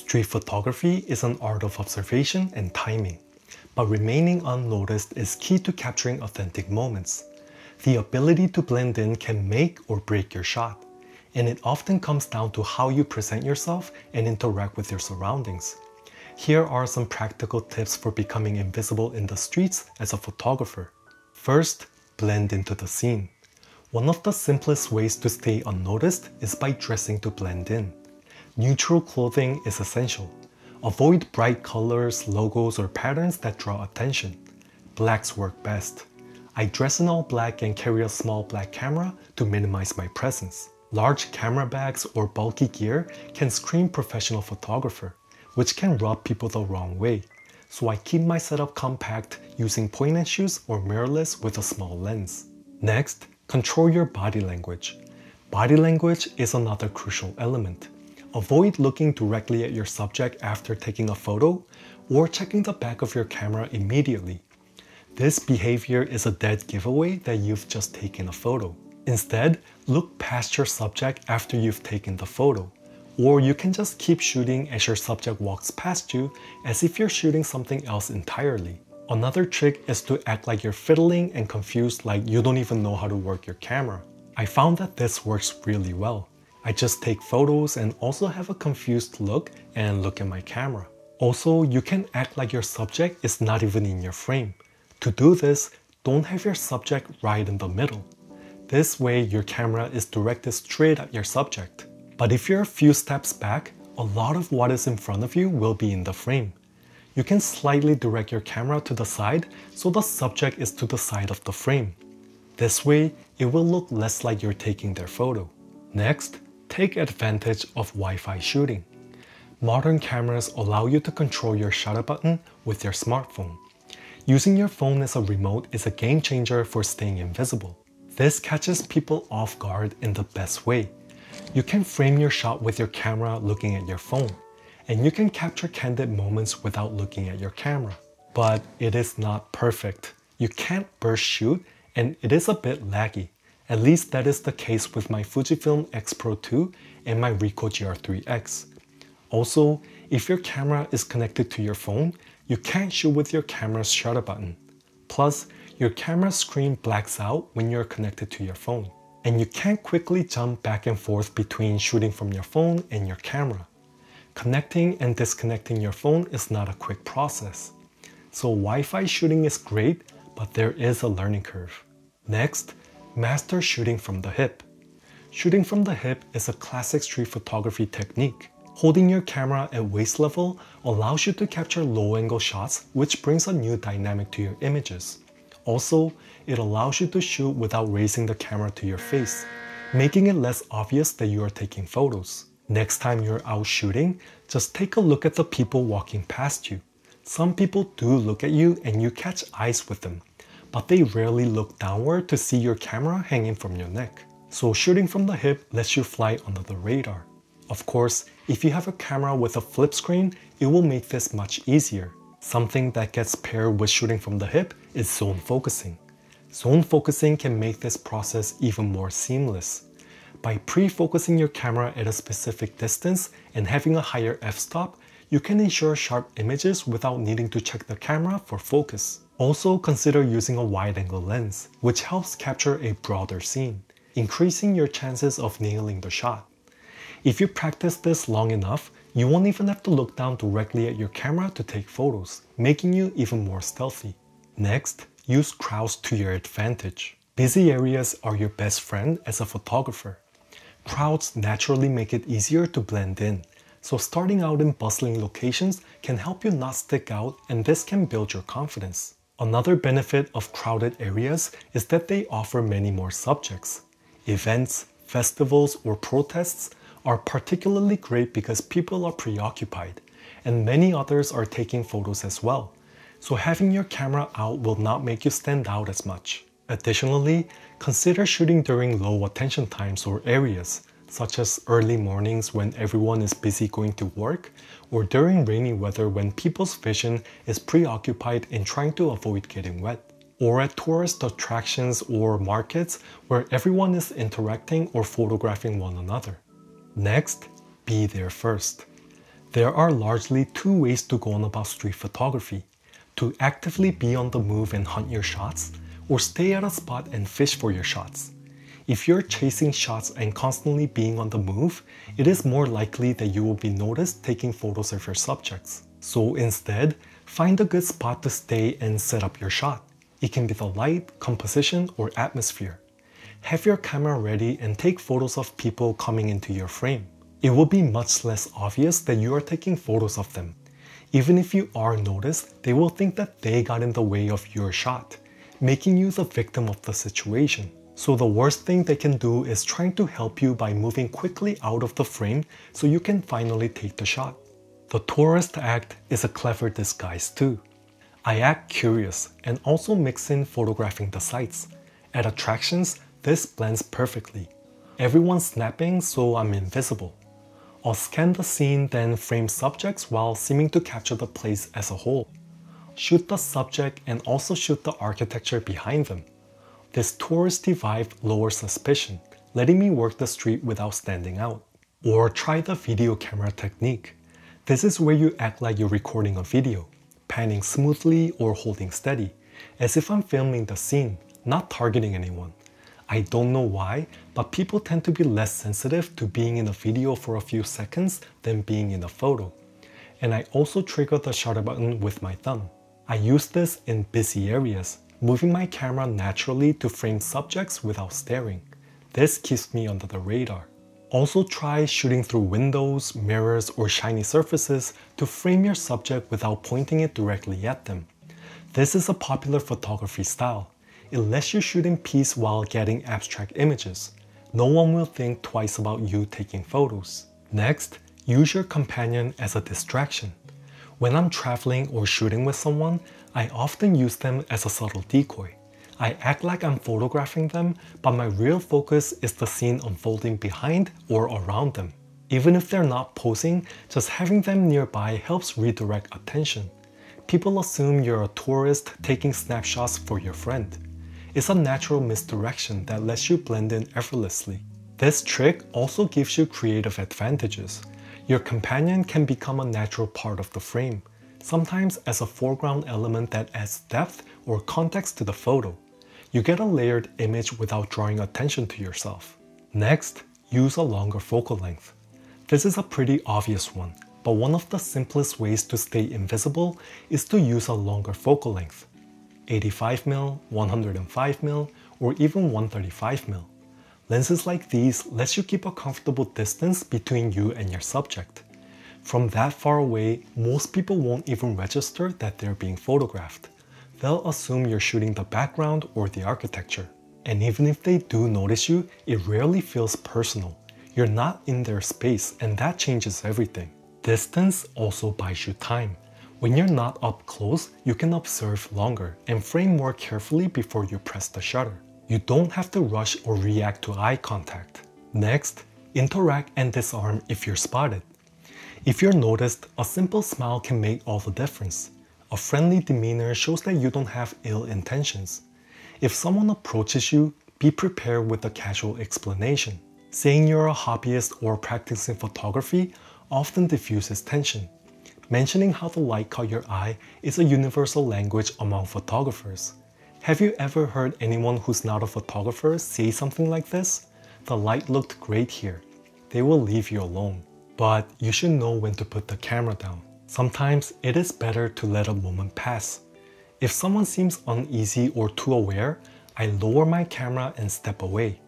Street photography is an art of observation and timing, but remaining unnoticed is key to capturing authentic moments. The ability to blend in can make or break your shot, and it often comes down to how you present yourself and interact with your surroundings. Here are some practical tips for becoming invisible in the streets as a photographer. First, blend into the scene. One of the simplest ways to stay unnoticed is by dressing to blend in. Neutral clothing is essential. Avoid bright colors, logos, or patterns that draw attention. Blacks work best. I dress in all black and carry a small black camera to minimize my presence. Large camera bags or bulky gear can scream professional photographer, which can rub people the wrong way. So I keep my setup compact using point and shoots or mirrorless with a small lens. Next, control your body language. Body language is another crucial element. Avoid looking directly at your subject after taking a photo or checking the back of your camera immediately. This behavior is a dead giveaway that you've just taken a photo. Instead, look past your subject after you've taken the photo. Or you can just keep shooting as your subject walks past you as if you're shooting something else entirely. Another trick is to act like you're fiddling and confused, like you don't even know how to work your camera. I found that this works really well. I just take photos and also have a confused look and look at my camera. Also, you can act like your subject is not even in your frame. To do this, don't have your subject right in the middle. This way, your camera is directed straight at your subject. But if you're a few steps back, a lot of what is in front of you will be in the frame. You can slightly direct your camera to the side so the subject is to the side of the frame. This way, it will look less like you're taking their photo. Next, take advantage of Wi-Fi shooting. Modern cameras allow you to control your shutter button with your smartphone. Using your phone as a remote is a game changer for staying invisible. This catches people off guard in the best way. You can frame your shot with your camera looking at your phone, and you can capture candid moments without looking at your camera. But it is not perfect. You can't burst shoot, and it is a bit laggy. At least that is the case with my Fujifilm X Pro 2 and my Ricoh GR3X. Also, if your camera is connected to your phone, you can't shoot with your camera's shutter button. Plus, your camera screen blacks out when you're connected to your phone. And you can't quickly jump back and forth between shooting from your phone and your camera. Connecting and disconnecting your phone is not a quick process. So Wi-Fi shooting is great, but there is a learning curve. Next, master shooting from the hip. Shooting from the hip is a classic street photography technique. Holding your camera at waist level allows you to capture low-angle shots, which brings a new dynamic to your images. Also, it allows you to shoot without raising the camera to your face, making it less obvious that you are taking photos. Next time you're out shooting, just take a look at the people walking past you. Some people do look at you and you catch eyes with them, but they rarely look downward to see your camera hanging from your neck. So shooting from the hip lets you fly under the radar. Of course, if you have a camera with a flip screen, it will make this much easier. Something that gets paired with shooting from the hip is zone focusing. Zone focusing can make this process even more seamless. By pre-focusing your camera at a specific distance and having a higher f-stop, you can ensure sharp images without needing to check the camera for focus. Also consider using a wide-angle lens, which helps capture a broader scene, increasing your chances of nailing the shot. If you practice this long enough, you won't even have to look down directly at your camera to take photos, making you even more stealthy. Next, use crowds to your advantage. Busy areas are your best friend as a photographer. Crowds naturally make it easier to blend in, so starting out in bustling locations can help you not stick out, and this can build your confidence. Another benefit of crowded areas is that they offer many more subjects. Events, festivals, or protests are particularly great because people are preoccupied, and many others are taking photos as well, so having your camera out will not make you stand out as much. Additionally, consider shooting during low attention times or areas, such as early mornings when everyone is busy going to work, or during rainy weather when people's vision is preoccupied in trying to avoid getting wet, or at tourist attractions or markets where everyone is interacting or photographing one another. Next, be there first. There are largely two ways to go on about street photography: to actively be on the move and hunt your shots, or stay at a spot and fish for your shots. If you're chasing shots and constantly being on the move, it is more likely that you will be noticed taking photos of your subjects. So instead, find a good spot to stay and set up your shot. It can be the light, composition, or atmosphere. Have your camera ready and take photos of people coming into your frame. It will be much less obvious that you are taking photos of them. Even if you are noticed, they will think that they got in the way of your shot, making you the victim of the situation. So the worst thing they can do is trying to help you by moving quickly out of the frame so you can finally take the shot. The tourist act is a clever disguise too. I act curious and also mix in photographing the sights. At attractions, this blends perfectly. Everyone's snapping, so I'm invisible. I'll scan the scene, then frame subjects while seeming to capture the place as a whole. Shoot the subject and also shoot the architecture behind them. This touristy vibe lowers suspicion, letting me work the street without standing out. Or try the video camera technique. This is where you act like you're recording a video, panning smoothly or holding steady, as if I'm filming the scene, not targeting anyone. I don't know why, but people tend to be less sensitive to being in a video for a few seconds than being in a photo. And I also trigger the shutter button with my thumb. I use this in busy areas, moving my camera naturally to frame subjects without staring. This keeps me under the radar. Also try shooting through windows, mirrors, or shiny surfaces to frame your subject without pointing it directly at them. This is a popular photography style. It lets you shoot in peace while getting abstract images. No one will think twice about you taking photos. Next, use your companion as a distraction. When I'm traveling or shooting with someone, I often use them as a subtle decoy. I act like I'm photographing them, but my real focus is the scene unfolding behind or around them. Even if they're not posing, just having them nearby helps redirect attention. People assume you're a tourist taking snapshots for your friend. It's a natural misdirection that lets you blend in effortlessly. This trick also gives you creative advantages. Your companion can become a natural part of the frame, sometimes as a foreground element that adds depth or context to the photo. You get a layered image without drawing attention to yourself. Next, use a longer focal length. This is a pretty obvious one, but one of the simplest ways to stay invisible is to use a longer focal length. 85mm, 105mm, or even 135mm. Lenses like these lets you keep a comfortable distance between you and your subject. From that far away, most people won't even register that they're being photographed. They'll assume you're shooting the background or the architecture. And even if they do notice you, it rarely feels personal. You're not in their space, and that changes everything. Distance also buys you time. When you're not up close, you can observe longer and frame more carefully before you press the shutter. You don't have to rush or react to eye contact. Next, interact and disarm if you're spotted. If you're noticed, a simple smile can make all the difference. A friendly demeanor shows that you don't have ill intentions. If someone approaches you, be prepared with a casual explanation. Saying you're a hobbyist or practicing photography often diffuses tension. Mentioning how the light caught your eye is a universal language among photographers. Have you ever heard anyone who's not a photographer say something like this? The light looked great here. They will leave you alone. But you should know when to put the camera down. Sometimes it is better to let a moment pass. If someone seems uneasy or too aware, I lower my camera and step away.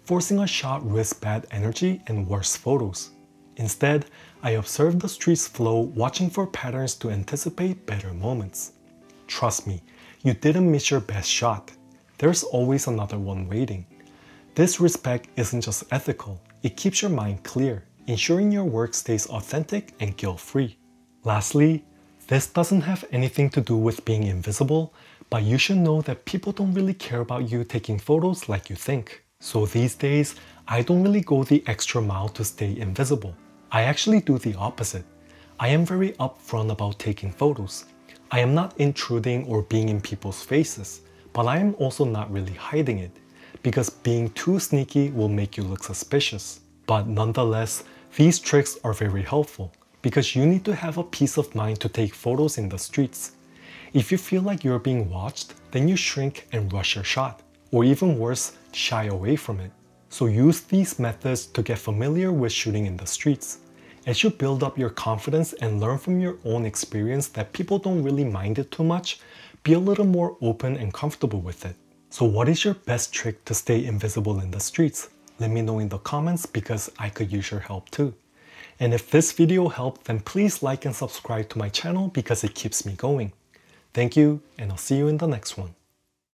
Forcing a shot risks bad energy and worse photos. Instead, I observe the street's flow, watching for patterns to anticipate better moments. Trust me, you didn't miss your best shot. There's always another one waiting. This respect isn't just ethical, it keeps your mind clear, ensuring your work stays authentic and guilt-free. Lastly, this doesn't have anything to do with being invisible, but you should know that people don't really care about you taking photos like you think. So these days, I don't really go the extra mile to stay invisible. I actually do the opposite. I am very upfront about taking photos. I am not intruding or being in people's faces, but I am also not really hiding it, because being too sneaky will make you look suspicious. But nonetheless, these tricks are very helpful. because you need to have a peace of mind to take photos in the streets. If you feel like you're being watched, then you shrink and rush your shot, or even worse, shy away from it. So use these methods to get familiar with shooting in the streets. As you build up your confidence and learn from your own experience that people don't really mind it too much, be a little more open and comfortable with it. So what is your best trick to stay invisible in the streets? Let me know in the comments because I could use your help too. And if this video helped, then please like and subscribe to my channel because it keeps me going. Thank you, and I'll see you in the next one.